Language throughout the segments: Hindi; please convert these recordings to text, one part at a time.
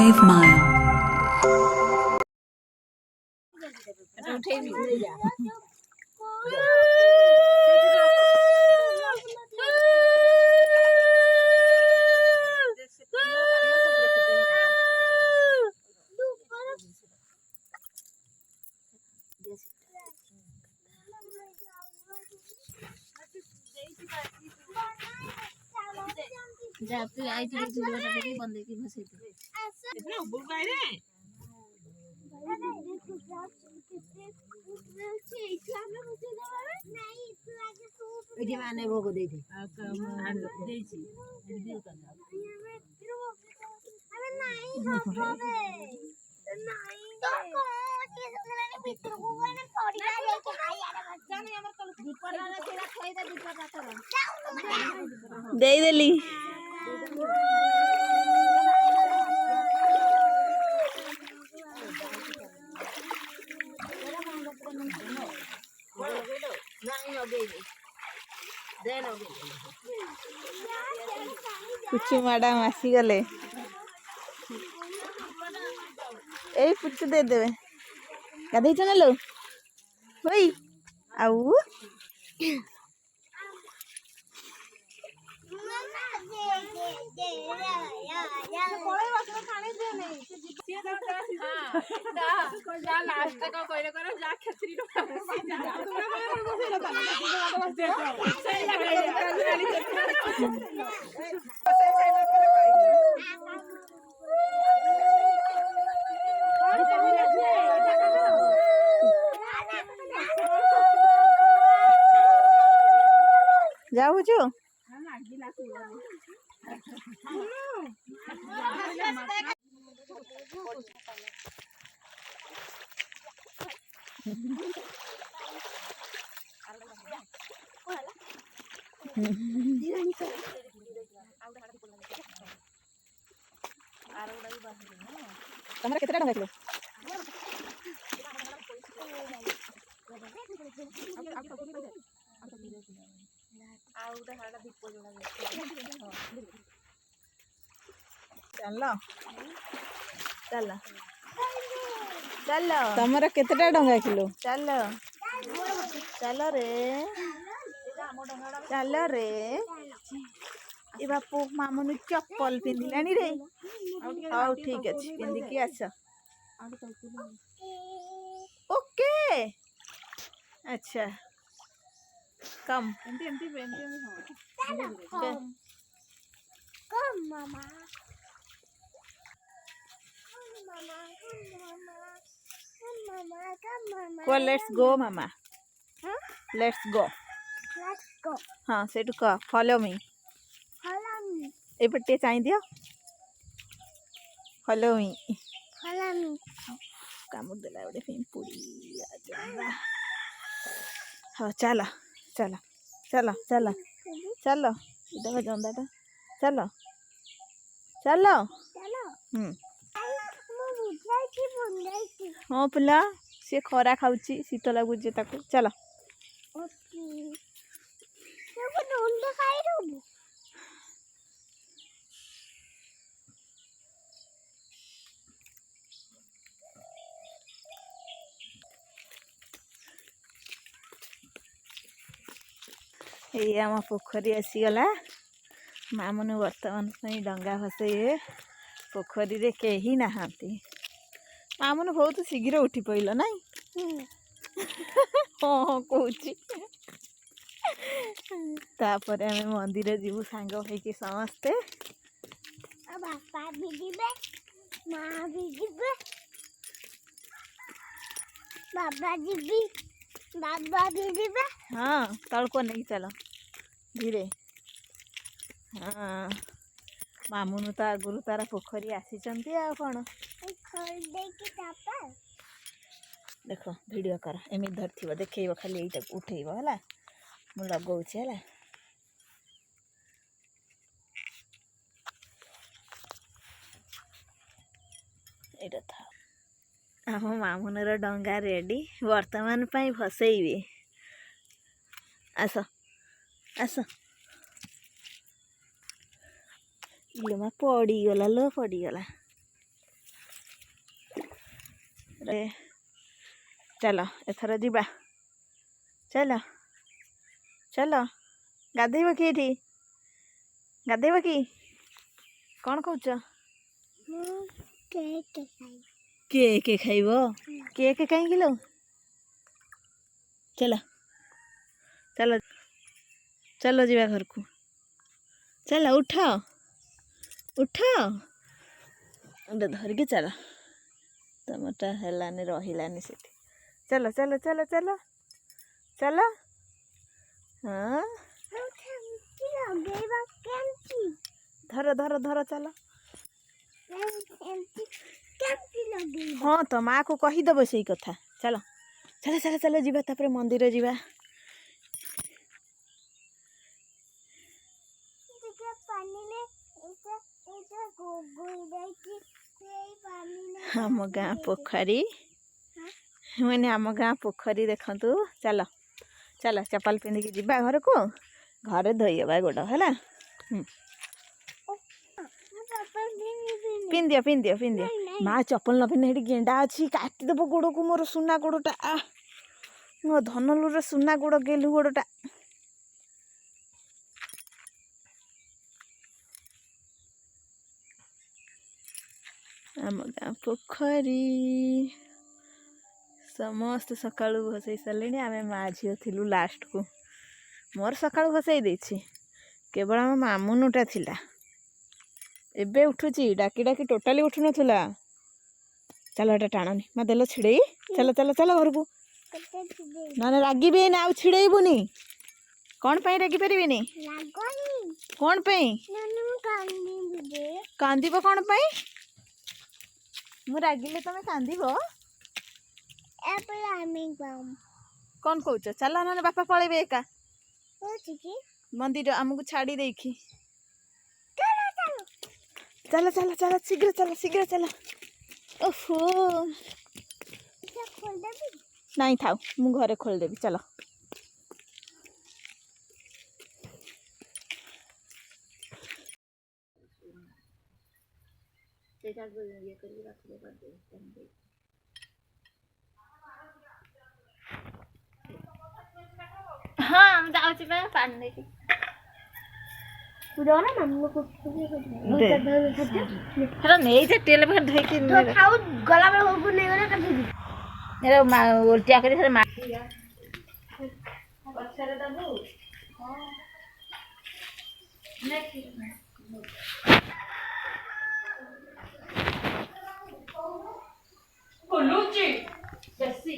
5 mile. जाते आई थी चिलवाटा देखी बंदे की भसे थे इतना ऊपर गए रे ओजे माने भोग दे थे देची दिल कर अरे नहीं हंसोगे नहीं भितर को गने पड़ी लेके आई यार बच्चा नहीं हमर कल दीपर वाला तेरा खोई दे दीपर रात दे देली पुचू मैडम आसी गले ए पुचू दे देवे गाधई चल लो होई आउ लास्ट का कोइले करो जा खत्री रो जा बुझू तमरा केतरा टंगा किलो चलो चलो चलो तमरा केतरा टंगा किलो चलो चलो रे चलो रे ए बापू मामुनु चप्पल पिंधिलानी रे हाउ ठीक अछि पिंधिकी आस ओके अच्छा कम कम मामा को let's go mama let's go let's go हाँ सेटू कह फॉलो मी follow me ए पट्टे चाहि दियो फॉलो मी काम देला ओडे पिंपुड़ी आ हाँ चलो चलो चलो चलो चलो इधर जंदाटा चलो चलो चलो हम्म मैं बुझाई थी बुझाई थी हाँ पिला सी खरा खाऊची शीत लगुचे ताकू चलो ओके तो ढूंढ खाई रहूं ये आम पोखरी आसीगला मामुनु वर्तमान डंगा भसइबे पोखरी रे केही नाहांती मामुनु बहुत शीघ्र उठी पइल नाई हाँ कहूची तापर आमे मंदिर जीवु सांग होइके समस्ते बापा भी जीवे माँ भी जीवे बाबा भी जीवे हाँ तड़को नहीं चलो धीरे हाँ मामुनु तो आगुरु तारा पोखरी आसीचंती आ कौन देख वीडियो कर एमि धरथिबो देखैबो खाली एटा उठैबो हला मु लगौछि हला एटा था आम मामुनर डंगा रेडी वर्तमान पाई भसैबे आस आस इलोमा पड़ीगला लो पड़ीगला चल एथर जीवा चल चल गाधेब कि एठी गाधेब कि कौन कौच केक खाइब केक कहीं लो चल चल चल जीवा घर को चल उठ उठ धरिकी चल तुमटा हेलानी रहिलानी सेठी चल चल चल चल चल हाँ धर धर धर चल हाँ तो माँ को कहीदेव से कथा चल चल चल चल जीवा तापर मंदिर जीवा आम गाँ पोखरी मैंने आम गाँ पोखरी देखु चल चल चप्पल पिंधिकी जीवा घर को घरे धोइबा गोड़ है पिंदियो पिंदियो पिंदियो माँ चप्पल न पिंधे गेंडा अच्छी काटिदेव गोड़ को मोर सुना गोड़टा मो धनलूर सुना गोड़ गेलु गोड़टा आम गाँ पोखरी समस्त सका भसई सारे आम माँ झी थिलु लास्ट को मोर सका भसई देछि केवल आम मामुनुटा थिला एबे उठुची डाकी डाकी टोटाली उठु नथुला चल एटा टाणनी मा देलो छिड़ेई चल चल चल घर को ना रागिबे ना छिड़ेबुनी कौन पाई रागी परिबेनी कौन पाई कांदीब कौन पाई मु रागिले तमे कांदीब कौन कहूच चल ना बापा पळेबे एका मंदिर आमको छाड़ी देखी चल चल चल शीघ्र चल शीघ्र चल ओहो नहीं थाऊ मु घरे खोलदेवी चल हाँ हम जाऊँ मैं पानी लेके हेलो नहीं से तेल में धोई के तो खाऊ गला में होबु नहीं गना कर दीदी मेरा उल्टिया करे से मार पछरे दबु हां नहीं कोलुची जैसी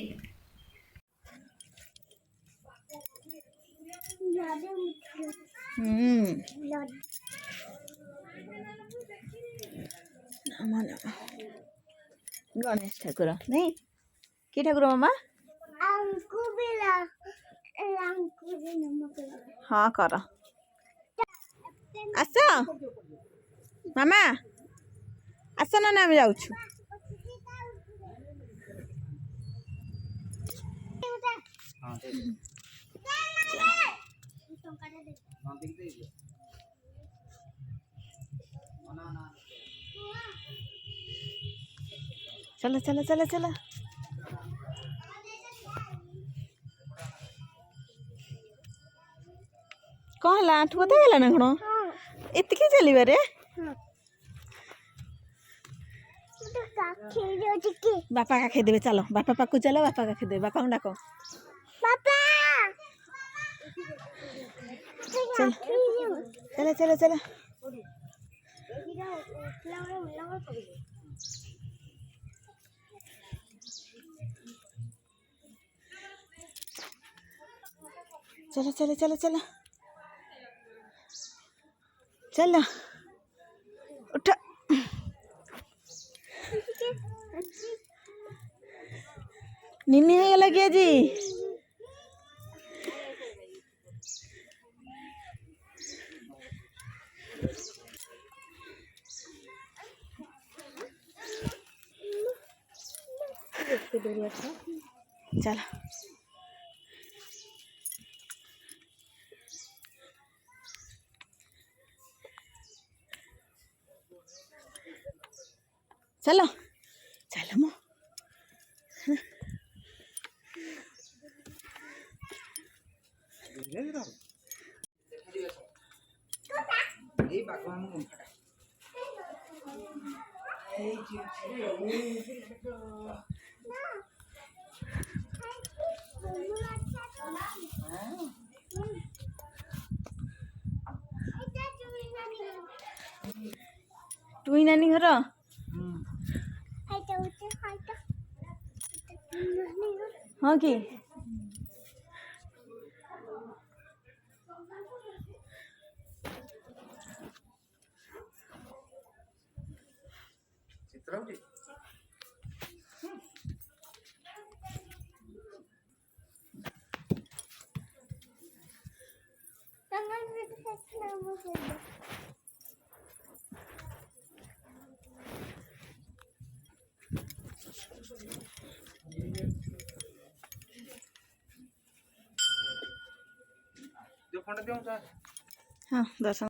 गणेश ठाकुर नहीं कि ठाकुर मामा हाँ कर आस मामा आस ना आम जाऊँ चलो चलो चलो चलो कौन है आठु बता गला ना कौन इतकी चलिबे रे बापा का देवे चलो बापा पाकू चलो बापा का देवे बापा को डाको चलो चलो चलो चलो चलो चलो चलो चलो चलो उठ निन्नी है लगे जी चलो चलो चलो मो टुई नानी घर हाँ कि हाँ दर्शन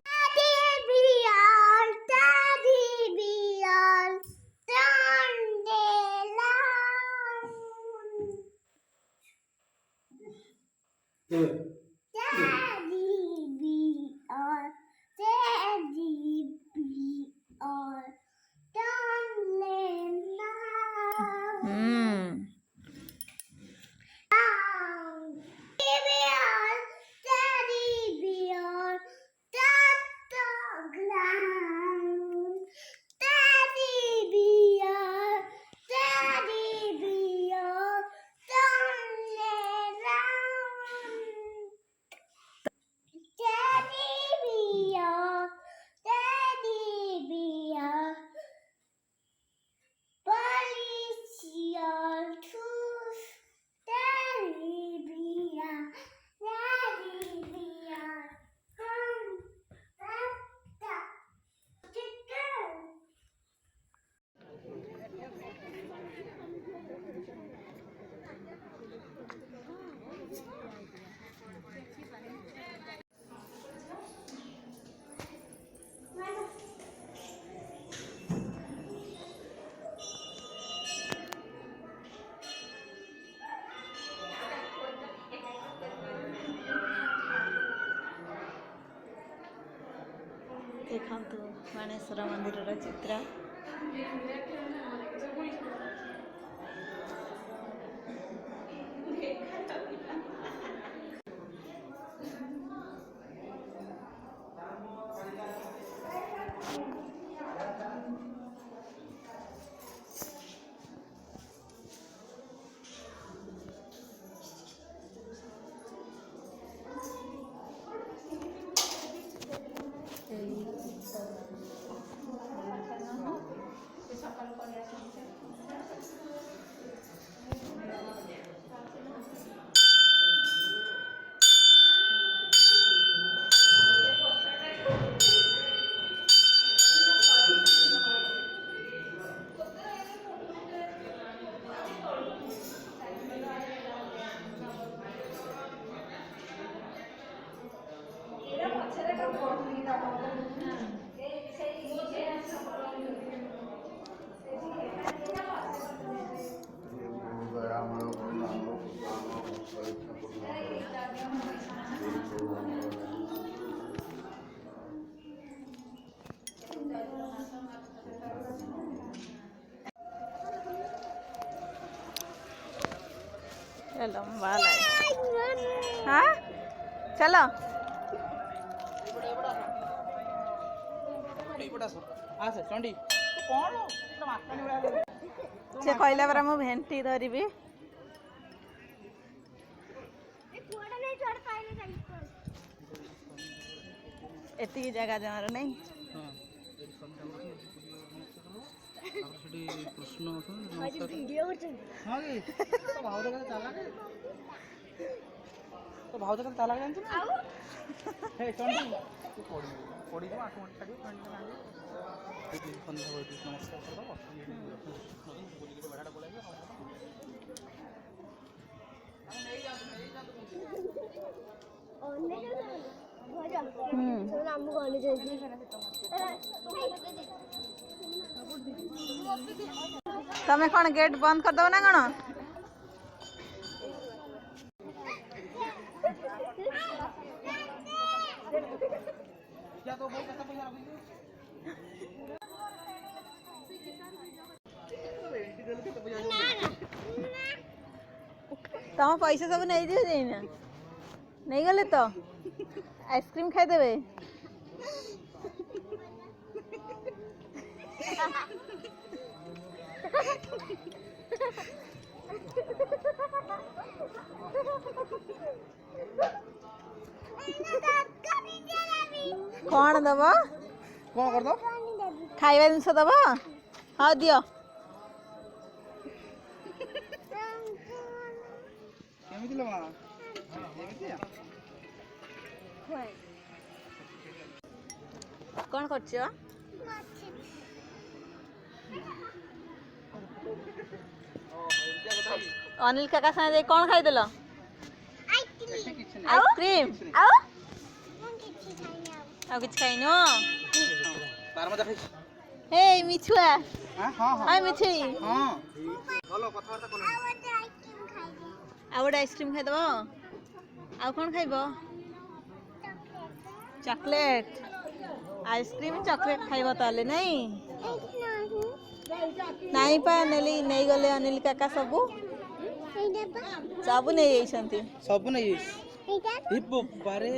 देखु माणेश्वर मंदिर चित्र लंबा लाइन हाँ चलो से कहला परा मु भेंटी धरबी एति जगह जमार नहीं तो भाव तो ताला जानते ना हे चंडी तू पड़ी जो 8 मिनट छाड़ी नमस्कार कर दो बड़ा बोलेगा तमें कौन गेट बंद कर दो ना कौन क्या तो बहुत पैसा तुम पैसा सब नहीं दियो जाइना नहीं गले तो आइसक्रीम खाई देबे कौन दब कौन कर दो खाଇବା ଜିନିଷ ଦବ ହଁ ଦିଅ केमिति लो मां केमिति कौन करछ अनिल काका साथे कौन खाई देलो आइसक्रीम आउ किछ खाइनो तार मजा खाइछ हे मिछुआ हां हां हाय मिठी हां हेलो कथा वार्ता कोन आ गोटे आइसक्रीम खाई दबो आ कौन खाइबो चॉकलेट आइसक्रीम चॉकलेट खाइबो ताले नहीं नहीं पा नेली नहीं गले अनिल काका सबू सबू नहीं जाइछंती सब नहीं हिप बारे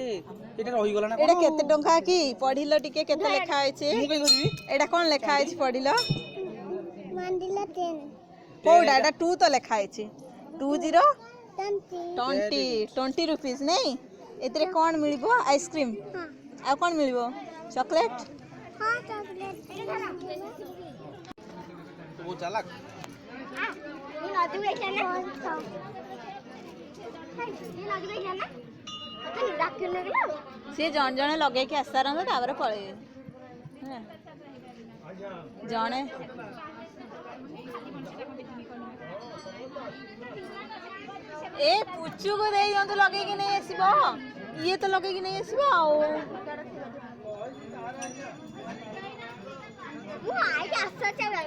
एटा रही गला ना एटा केते टंका की पढिलो टिके केते लेखा आइछे मु कई करबी एटा कोन लेखा आइछ पढिलो मंदिला 10 कोडा एटा 2 तो लेखा आइछ 20 रुपीस नहीं एतरे कोन मिलबो आइसक्रीम आ कोन मिलबो चॉकलेट हां चॉकलेट वो चालक ये नदी में खेलना ये नदी में खेलना तो रात के लगला से जन जने लगे के आसार तापर पळे जने ए पुचू को दे दियंतु लगे कि नहीं आसीबो ये तो लगे कि नहीं आसीबो वो आई आसा चला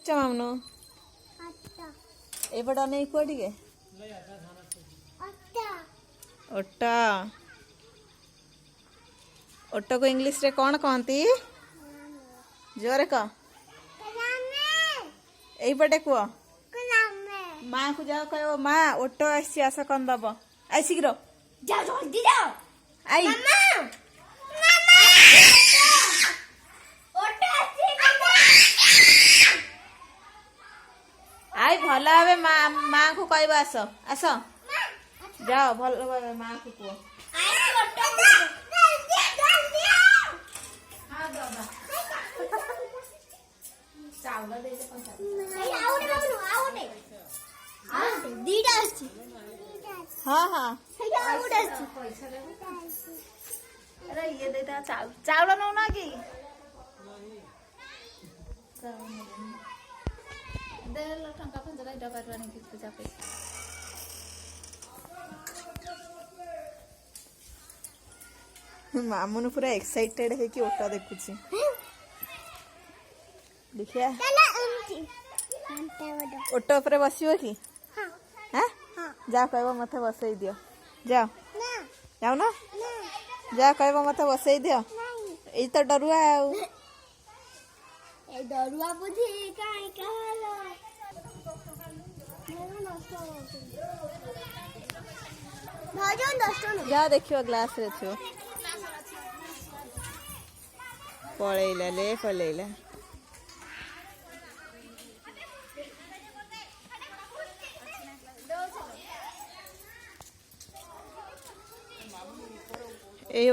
चमामनो अच्छा ए बड़ा नहीं कोडी के अच्छा ओटा ओटो को इंग्लिश रे कौन कहती जोरे का एई पटे कुआ माँ को जाओ कहो माँ ओटो आसी आस कौन दब आई शीघ्र जाओ जल्दी जाओ आई आई भल भावे माँ को कहब आस आस जाओ भल भावे माँ को कुह हाँ हाँ अरे ये देता चावल नौ ना कि टंका पंचला डबा पूजा पे मामुनु पूरा एक्साइटेड है कि ओटा देखुची देखिया ओटो ऊपर बसिबो कि हां जा कहबो मथे बसई दियो जाओ जाओ ना जा कहबो मथे बसई दियो ए तो डरुआ आउ ए डरुआ बुझी काई कहलो भजन दस्तन जा देखियो ग्लास रे छो पळैला ले पळैला ए